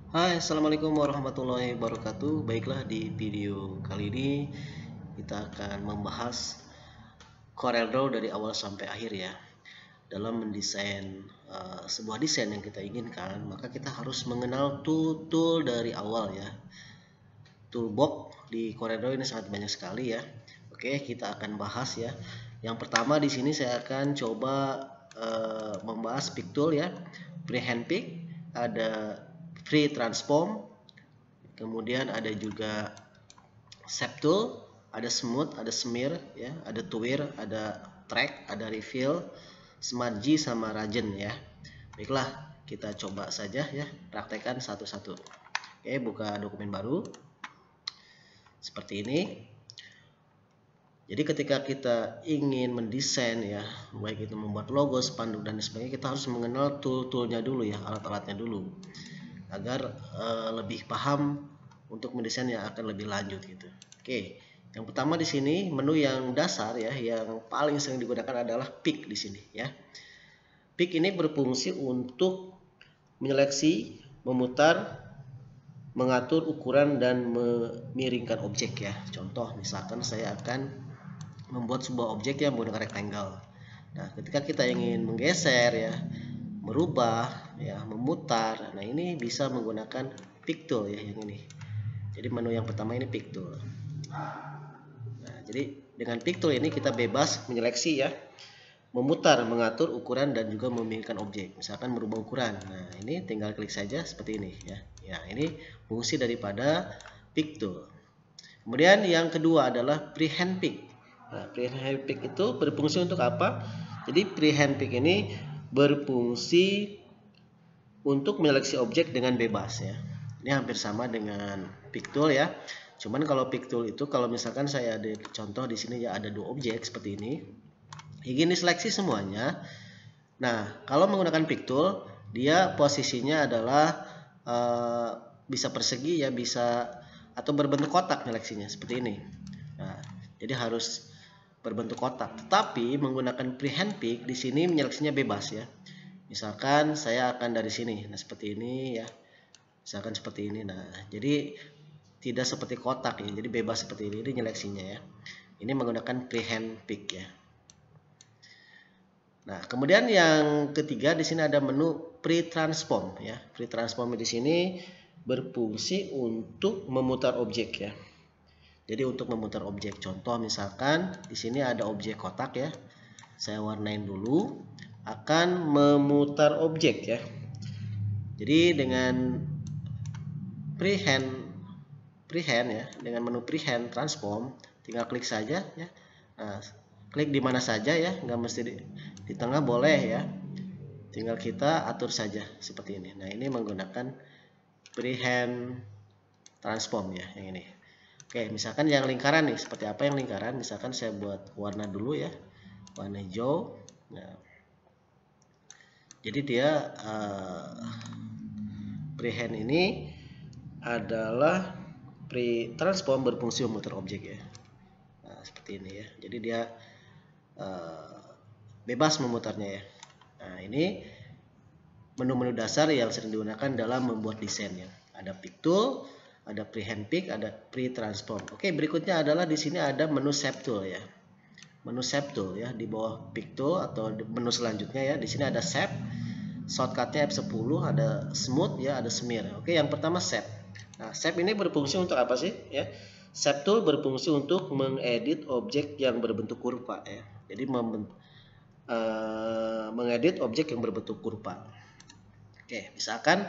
Hai, Assalamualaikum warahmatullahi wabarakatuh. Baiklah, di video kali ini kita akan membahas CorelDRAW dari awal sampai akhir ya. Dalam mendesain sebuah desain yang kita inginkan, maka kita harus mengenal tool-tool dari awal ya. Toolbox di CorelDRAW ini sangat banyak sekali ya. Oke, kita akan bahas ya. Yang pertama di sini saya akan coba membahas pick tool ya. Freehand pick, ada free transform, kemudian ada juga shape tool, ada smooth, ada smear ya, ada tweer, ada track, ada reveal, smudgy sama ragen ya. Baiklah, kita coba saja ya, praktekkan satu-satu. Oke, buka dokumen baru seperti ini. Jadi ketika kita ingin mendesain ya, baik itu membuat logo, spanduk dan sebagainya, kita harus mengenal tool-toolnya dulu ya, alat-alatnya dulu, agar lebih paham untuk mendesain yang akan lebih lanjut gitu. Oke, yang pertama di sini menu yang dasar ya, yang paling sering digunakan adalah pick di sini ya. Pick ini berfungsi untuk menyeleksi, memutar, mengatur ukuran dan memiringkan objek ya. Contoh misalkan saya akan membuat sebuah objek yang menggunakan rectangle. Nah, ketika kita ingin menggeser ya, merubah ya, memutar, nah ini bisa menggunakan pick tool ya, yang ini. Jadi menu yang pertama ini pick tool. Nah, jadi dengan pick tool ini kita bebas menyeleksi ya, memutar, mengatur ukuran dan juga memilihkan objek. Misalkan merubah ukuran. Nah, ini tinggal klik saja seperti ini ya. Ya, ini fungsi daripada pick tool. Kemudian yang kedua adalah freehand pick. Nah, freehand pick itu berfungsi untuk apa? Jadi freehand pick ini berfungsi untuk menyeleksi objek dengan bebas ya. Ini hampir sama dengan pick tool ya. Cuman kalau pick tool itu, kalau misalkan saya ada contoh di sini ya, ada dua objek seperti ini, ingin diseleksi semuanya. Nah, kalau menggunakan pick tool, dia posisinya adalah bisa persegi ya, bisa atau berbentuk kotak seleksinya seperti ini. Nah, jadi harus berbentuk kotak. Tetapi menggunakan freehand pick di sini menyeleksinya bebas ya. Misalkan saya akan dari sini, nah seperti ini ya. Misalkan seperti ini. Nah, jadi tidak seperti kotak ya. Jadi bebas seperti ini nyeleksinya ya. Ini menggunakan freehand pick ya. Nah, kemudian yang ketiga di sini ada menu pre-transform ya. Pre-transform di sini berfungsi untuk memutar objek ya. Jadi untuk memutar objek, contoh misalkan di sini ada objek kotak ya. Saya warnain dulu, akan memutar objek ya. Jadi dengan freehand ya, dengan menu freehand transform, tinggal klik saja ya. Nah, klik di mana saja ya, nggak mesti di tengah boleh ya. Tinggal kita atur saja seperti ini. Nah, ini menggunakan freehand transform ya, yang ini. Oke, misalkan yang lingkaran nih, seperti apa yang lingkaran? Misalkan saya buat warna dulu ya, warna hijau. Nah, jadi dia freehand ini adalah transform berfungsi memutar objek ya. Nah, seperti ini ya. Jadi dia bebas memutarnya ya. Nah, ini menu-menu dasar yang sering digunakan dalam membuat desain ya. Ada pick tool, ada freehand pick, ada pre-transform. Oke, berikutnya adalah di sini ada menu shape tool ya. Menu shape tool ya, di bawah pick tool atau menu selanjutnya ya. Di sini ada shape, shortcutnya F10, ada smooth ya, ada smear. Oke, yang pertama shape. Nah, shape ini berfungsi untuk apa sih ya? Shape tool berfungsi untuk mengedit objek yang berbentuk kurva ya. Jadi mengedit objek yang berbentuk kurva. Oke, misalkan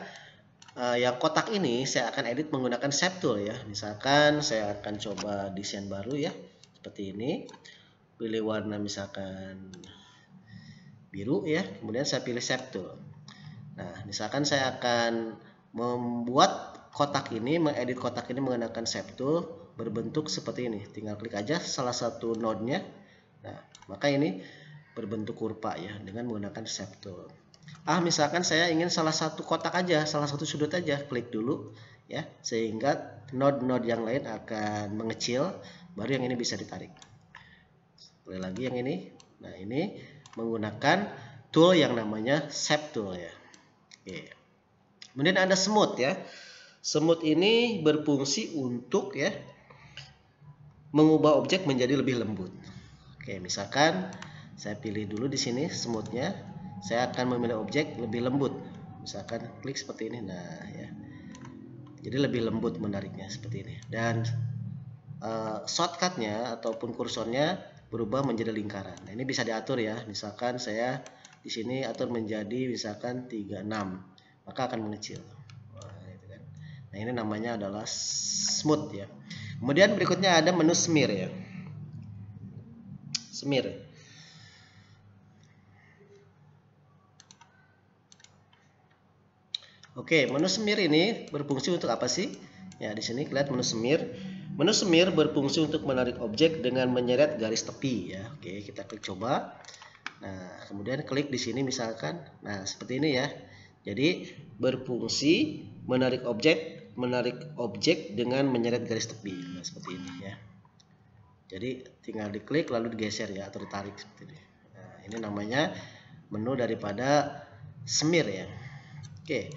yang kotak ini saya akan edit menggunakan shape tool ya. Misalkan saya akan coba desain baru ya, seperti ini. Pilih warna misalkan biru ya, kemudian saya pilih shape tool. Nah, misalkan saya akan membuat kotak ini, mengedit kotak ini menggunakan shape tool berbentuk seperti ini. Tinggal klik aja salah satu node-nya. Nah, maka ini berbentuk kurva ya dengan menggunakan shape tool. Misalkan saya ingin salah satu kotak aja, salah satu sudut aja, klik dulu ya, sehingga node-node yang lain akan mengecil, baru yang ini bisa ditarik. Sekali lagi yang ini. Nah, ini menggunakan tool yang namanya shape tool ya. Oke. Kemudian ada smooth ya. Semut ini berfungsi untuk ya mengubah objek menjadi lebih lembut. Oke, misalkan saya pilih dulu di sini semutnya, saya akan memilih objek lebih lembut. Misalkan klik seperti ini, nah ya. Jadi lebih lembut menariknya seperti ini. Dan shortcutnya ataupun kursornya berubah menjadi lingkaran. Nah, ini bisa diatur ya. Misalkan saya di sini atur menjadi misalkan 36, maka akan mengecil. Nah, ini namanya adalah smooth ya. Kemudian berikutnya ada menu smear ya. Smear. Oke, menu smear ini berfungsi untuk apa sih? Ya, di sini lihat menu smear. Menu smear berfungsi untuk menarik objek dengan menyeret garis tepi ya. Oke, kita klik coba. Nah, kemudian klik di sini misalkan. Nah, seperti ini ya. Jadi berfungsi menarik objek dengan menyeret garis tepi. Nah, seperti ini ya. Jadi tinggal diklik lalu digeser ya atau ditarik seperti ini. Nah, ini namanya menu daripada smear ya. Oke.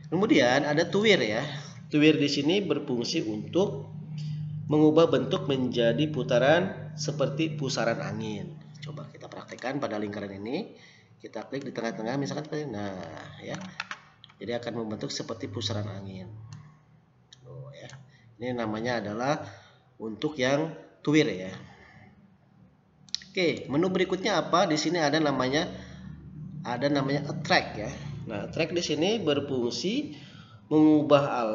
Kemudian ada tuwir ya. Tuwir di sini berfungsi untuk mengubah bentuk menjadi putaran seperti pusaran angin. Coba kita praktekkan pada lingkaran ini. Kita klik di tengah-tengah misalkan, nah ya. Jadi akan membentuk seperti pusaran angin. Oh ya. Ini namanya adalah untuk yang tuwir ya. Oke, menu berikutnya apa? Di sini ada namanya attract ya. Nah, attract di sini berfungsi mengubah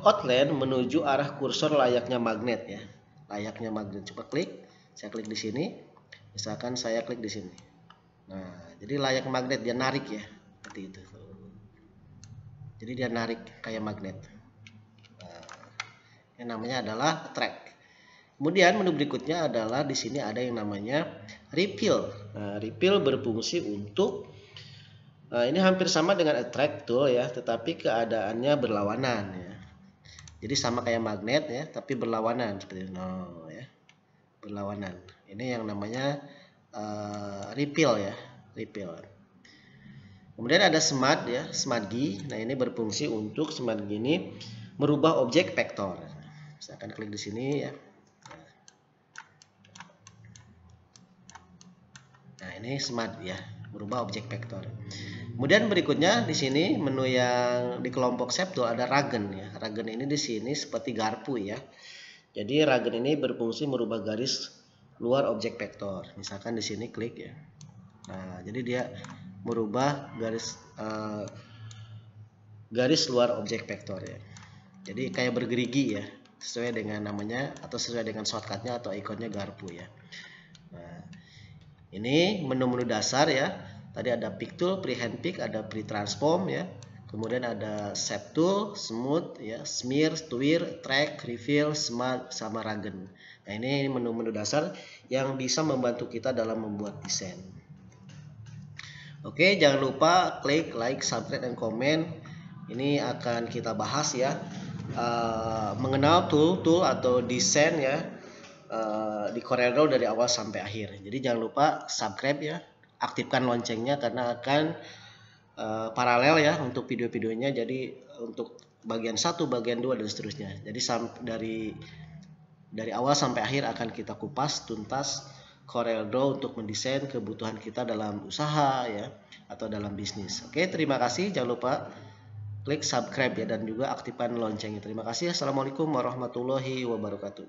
outline menuju arah kursor layaknya magnet ya. Layaknya magnet. Coba klik. Saya klik di sini. Misalkan saya klik di sini. Nah, jadi layak magnet, dia narik ya. Seperti itu. Jadi dia narik kayak magnet. Yang namanya adalah attract. Kemudian menu berikutnya adalah di sini ada yang namanya refill. Nah, refill berfungsi untuk ini hampir sama dengan attract tool ya, tetapi keadaannya berlawanan ya. Jadi sama kayak magnet ya, tapi berlawanan seperti itu. No, ya. Berlawanan. Ini yang namanya refill ya, refill. Kemudian ada smart ya, smudgy. Nah, ini berfungsi untuk smudgy ini merubah objek vektor. Misalkan klik di sini ya. Nah, ini smart ya, merubah objek vektor. Kemudian berikutnya di sini menu yang di kelompok shape tool ada ragen ya. Ragen ini di sini seperti garpu ya. Jadi ragen ini berfungsi merubah garis luar objek vektor. Misalkan di sini klik ya. Nah, jadi dia merubah garis luar objek vektor ya. Jadi kayak bergerigi ya, sesuai dengan namanya atau sesuai dengan shortcutnya atau ikonnya garpu ya. Nah, ini menu-menu dasar ya. Tadi ada pick tool, freehand pick, ada pre-transform ya. Kemudian ada shape tool, smooth ya, smear, tuwir, track, refill, smart, sama ragen. Nah, ini menu-menu dasar yang bisa membantu kita dalam membuat desain. Oke, jangan lupa klik like, subscribe, dan komen. Ini akan kita bahas ya, mengenal tool atau desain ya di CorelDRAW dari awal sampai akhir. Jadi jangan lupa subscribe ya, aktifkan loncengnya karena akan paralel ya untuk video-videonya. Jadi untuk bagian 1, bagian 2 dan seterusnya. Jadi dari awal sampai akhir akan kita kupas tuntas CorelDRAW untuk mendesain kebutuhan kita dalam usaha ya atau dalam bisnis. Oke, terima kasih. Jangan lupa klik subscribe ya dan juga aktifkan loncengnya. Terima kasih. Assalamualaikum warahmatullahi wabarakatuh.